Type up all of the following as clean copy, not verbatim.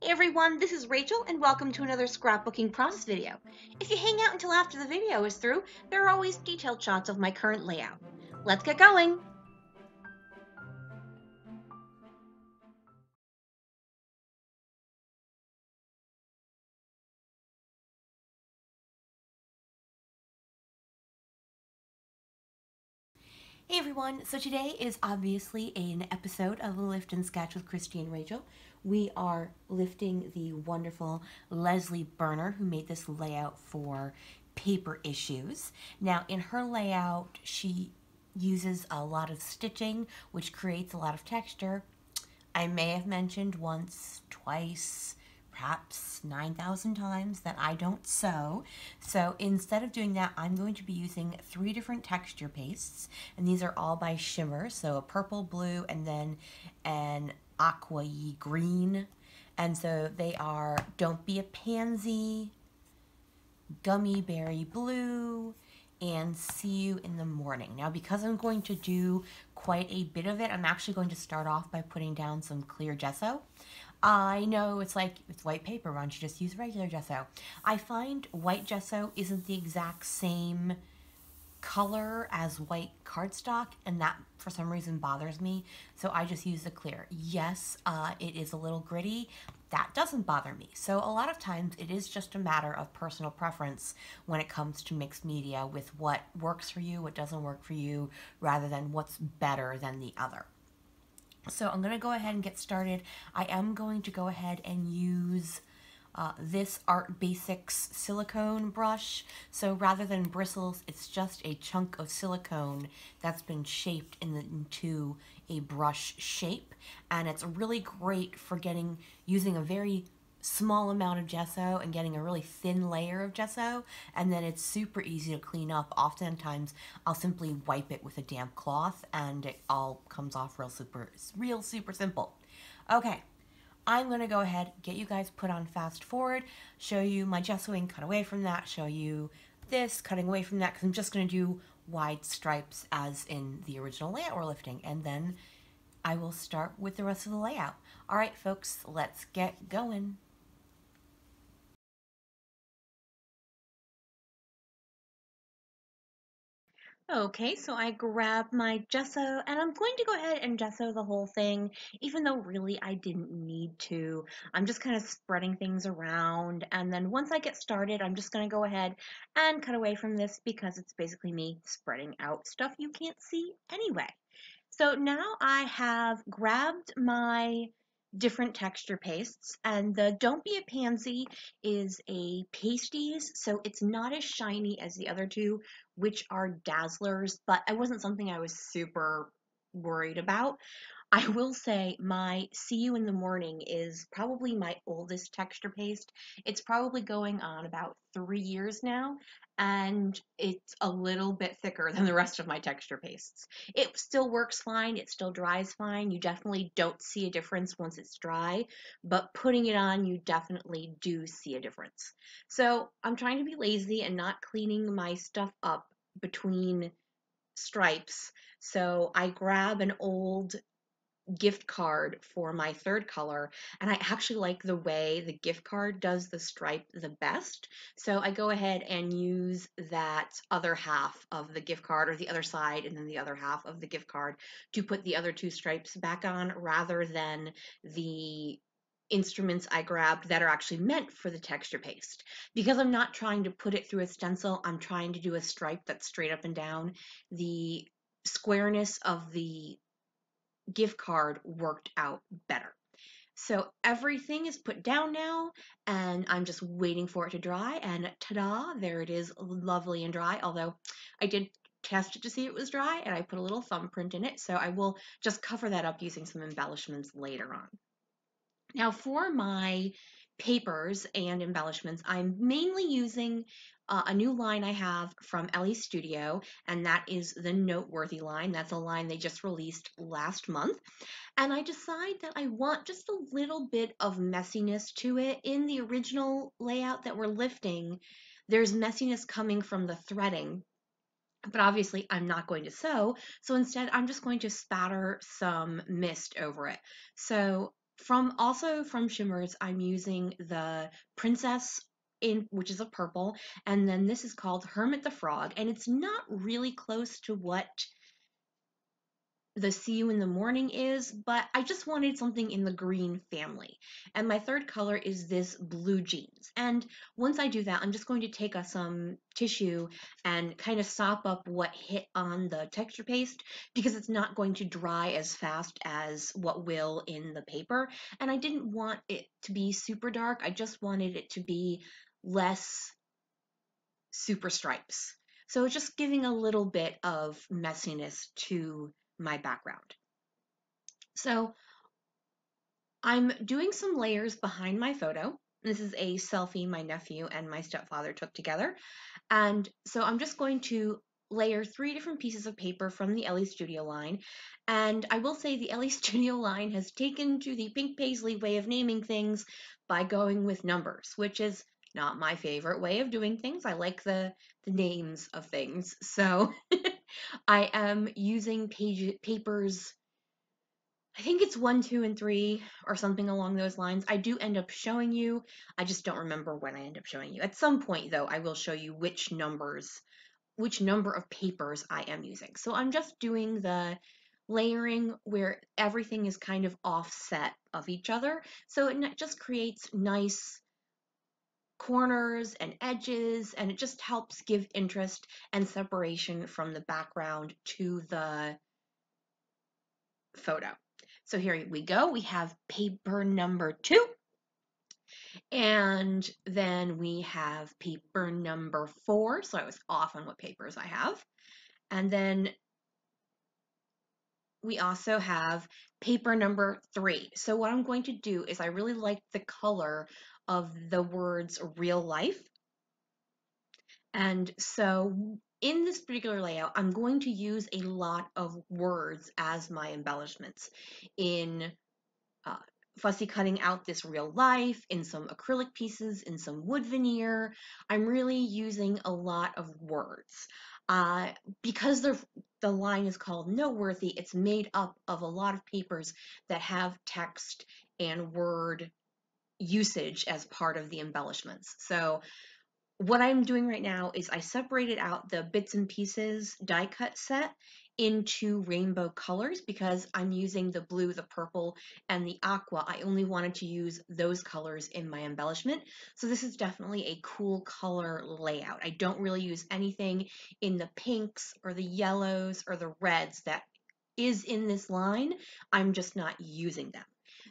Hey everyone, this is Rachel and welcome to another scrapbooking process video. If you hang out until after the video is through, there are always detailed shots of my current layout. Let's get going! Hey everyone, so today is obviously an episode of Lift and Sketch with Christy and Rachel. We are lifting the wonderful Leslie Berner who made this layout for paper issues. Now in her layout, she uses a lot of stitching, which creates a lot of texture. I may have mentioned once, twice, perhaps 9,000 times that I don't sew. So instead of doing that, I'm going to be using 3 different texture pastes. And these are all by Shimmer. So a purple, blue, and then an aqua-y green. And so they are Don't Be a Pansy, Gummy Berry Blue, and See You in the Morning. Now, because I'm going to do quite a bit of it, I'm actually going to start off by putting down some clear gesso. I know it's like, it's white paper, why don't you just use regular gesso? I find white gesso isn't the exact same color as white cardstock, and that for some reason bothers me, so I just use the clear. Yes, it is a little gritty. That doesn't bother me. So a lot of times it is just a matter of personal preference when it comes to mixed media, with what works for you, what doesn't work for you, rather than what's better than the other. So I'm going to go ahead and get started. I am going to go ahead and use this Art Basics silicone brush. So rather than bristles, it's just a chunk of silicone that's been shaped into a brush shape. And it's really great for using a very small amount of gesso and getting a really thin layer of gesso, and then it's super easy to clean up. Oftentimes I'll simply wipe it with a damp cloth and it all comes off real super simple. Okay, I'm going to go ahead, get you guys put on fast forward, show you my gessoing, cut away from that, show you this, cutting away from that, because I'm just going to do wide stripes as in the original layout we're lifting, and then I will start with the rest of the layout. All right, folks, let's get going. Okay, so I grabbed my gesso and I'm going to go ahead and gesso the whole thing, even though really I didn't need to. I'm just kind of spreading things around, and then once I get started, I'm just going to go ahead and cut away from this because it's basically me spreading out stuff you can't see anyway. So now I have grabbed my different texture pastes, and the Don't Be a Pansy is a pasties, so it's not as shiny as the other two, which are Dazzlers, but it wasn't something I was super worried about. I will say my See You in the Morning is probably my oldest texture paste. It's probably going on about 3 years now, and it's a little bit thicker than the rest of my texture pastes. It still works fine, it still dries fine. You definitely don't see a difference once it's dry, but putting it on, you definitely do see a difference. So I'm trying to be lazy and not cleaning my stuff up between stripes. So I grab an old gift card for my third color, and I actually like the way the gift card does the stripe the best. So I go ahead and use that other half of the gift card, or the other side and then the other half of the gift card, to put the other two stripes back on, rather than the instruments I grabbed that are actually meant for the texture paste. Because I'm not trying to put it through a stencil, I'm trying to do a stripe that's straight up and down. The squareness of the gift card worked out better. So everything is put down now, and I'm just waiting for it to dry, and ta-da, there it is, lovely and dry, although I did test it to see it was dry, and I put a little thumbprint in it, so I will just cover that up using some embellishments later on. Now for my papers and embellishments, I'm mainly using a new line I have from Elle Studio, and that is the Noteworthy line. That's a line they just released last month. And I decide that I want just a little bit of messiness to it. In the original layout that we're lifting, there's messiness coming from the threading, but obviously I'm not going to sew, so instead I'm just going to spatter some mist over it. So From Shimmers, I'm using the Princess in which is a purple, and then this is called Hermit the Frog, and it's not really close to what the See You in the Morning is, but I just wanted something in the green family. And my third color is this blue jeans. And once I do that, I'm just going to take some tissue and kind of sop up what hit on the texture paste because it's not going to dry as fast as what will in the paper. And I didn't want it to be super dark. I just wanted it to be less super stripes. So it's just giving a little bit of messiness to my background. So I'm doing some layers behind my photo. This is a selfie my nephew and my stepfather took together. And so I'm just going to layer 3 different pieces of paper from the Elle Studio line. And I will say the Elle Studio line has taken to the Pink Paisley way of naming things by going with numbers, which is not my favorite way of doing things. I like the names of things. So I am using papers. I think it's 1, 2, and 3 or something along those lines. I do end up showing you. I just don't remember when I end up showing you. At some point, though, I will show you which number of papers I am using. So I'm just doing the layering where everything is kind of offset of each other. So it just creates nice corners and edges, and it just helps give interest and separation from the background to the photo. So here we go. We have paper number 2, and then we have paper number 4. So I was off on what papers I have. And then we also have paper number 3. So what I'm going to do is I really like the color of the words real life. And so in this particular layout, I'm going to use a lot of words as my embellishments in uh, fussy cutting out this real life, in some acrylic pieces, in some wood veneer. I'm really using a lot of words. Uh, because the line is called Noteworthy, it's made up of a lot of papers that have text and word usage as part of the embellishments. So what I'm doing right now is I separated out the bits and pieces die cut set into rainbow colors because I'm using the blue, the purple, and the aqua. I only wanted to use those colors in my embellishment. So this is definitely a cool color layout. I don't really use anything in the pinks or the yellows or the reds that is in this line. I'm just not using them.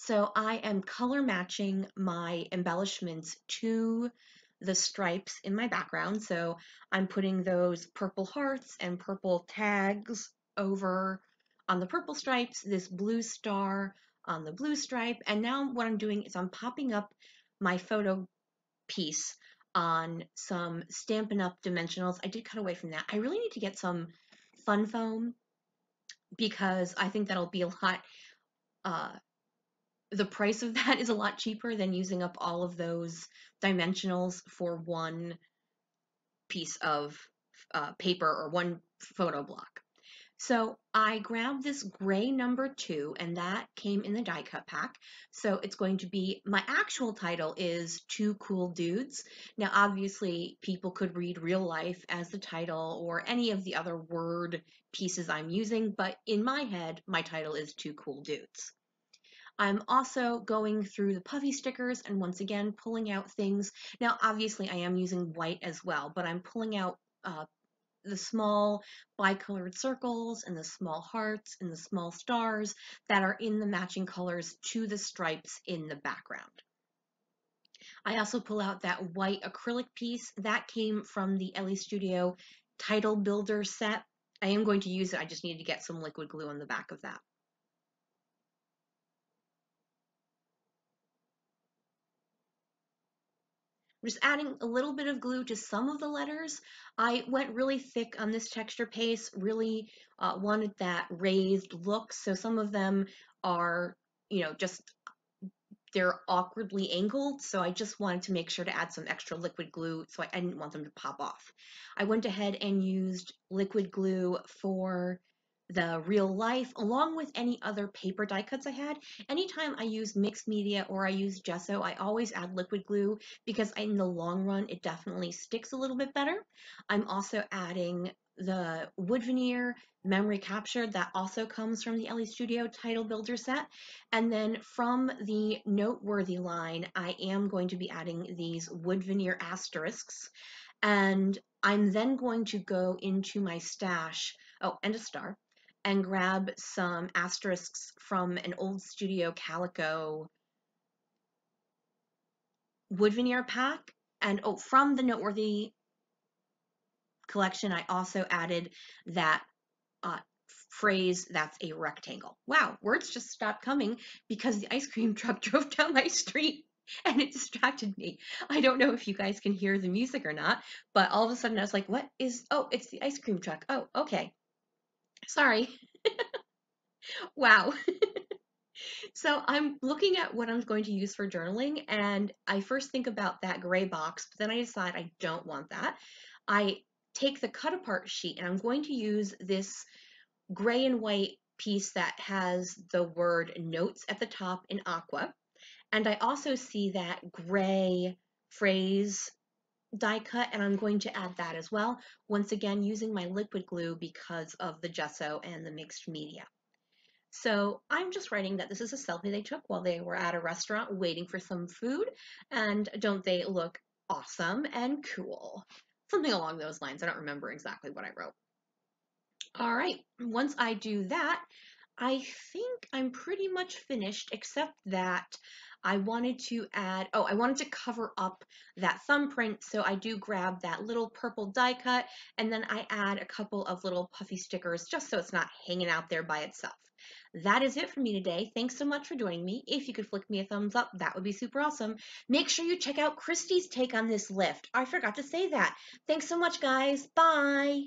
So I am color matching my embellishments to the stripes in my background. So I'm putting those purple hearts and purple tags over on the purple stripes, this blue star on the blue stripe. And now what I'm doing is I'm popping up my photo piece on some Stampin' Up! Dimensionals. I did cut away from that. I really need to get some fun foam because I think that'll be a lot, uh, the price of that is a lot cheaper than using up all of those dimensionals for one piece of paper or one photo block. So I grabbed this gray number 2, and that came in the die cut pack. So it's going to be, my actual title is Two Cool Dudes. Now, obviously, people could read real life as the title or any of the other word pieces I'm using, but in my head, my title is Two Cool Dudes. I'm also going through the puffy stickers and once again pulling out things. Now, obviously, I am using white as well, but I'm pulling out the small bicolored circles and the small hearts and the small stars that are in the matching colors to the stripes in the background. I also pull out that white acrylic piece that came from the Elle Studio Title Builder set. I am going to use it. I just need to get some liquid glue on the back of that. I'm just adding a little bit of glue to some of the letters. I went really thick on this texture paste, really wanted that raised look. So some of them are, just they're awkwardly angled. So I just wanted to make sure to add some extra liquid glue. So I didn't want them to pop off. I went ahead and used liquid glue for the real life, along with any other paper die cuts I had. Anytime I use mixed media or I use gesso, I always add liquid glue because in the long run, it definitely sticks a little bit better. I'm also adding the wood veneer memory capture that also comes from the Elle Studio Title Builder set. And then from the Noteworthy line, I am going to be adding these wood veneer asterisks. And I'm then going to go into my stash, oh, and a star, and grab some asterisks from an old Studio Calico wood veneer pack. And oh, from the Noteworthy collection, I also added that uh, phrase that's a rectangle. Wow, words just stopped coming because the ice cream truck drove down my street and it distracted me. I don't know if you guys can hear the music or not, but all of a sudden I was like, what is, oh, it's the ice cream truck. Oh, okay. Sorry. Wow. So I'm looking at what I'm going to use for journaling, and I first think about that gray box, but then I decide I don't want that. I take the cut apart sheet and I'm going to use this gray and white piece that has the word notes at the top in aqua. And I also see that gray phrase die cut, and I'm going to add that as well. Once again, using my liquid glue because of the gesso and the mixed media. So I'm just writing that this is a selfie they took while they were at a restaurant waiting for some food. And don't they look awesome and cool? Something along those lines. I don't remember exactly what I wrote. All right, once I do that, I think I'm pretty much finished, except that I wanted to add, oh, I wanted to cover up that thumbprint, so I do grab that little purple die cut, and then I add a couple of little puffy stickers just so it's not hanging out there by itself. That is it for me today. Thanks so much for joining me. If you could flick me a thumbs up, that would be super awesome. Make sure you check out Christy's take on this lift. I forgot to say that. Thanks so much, guys. Bye.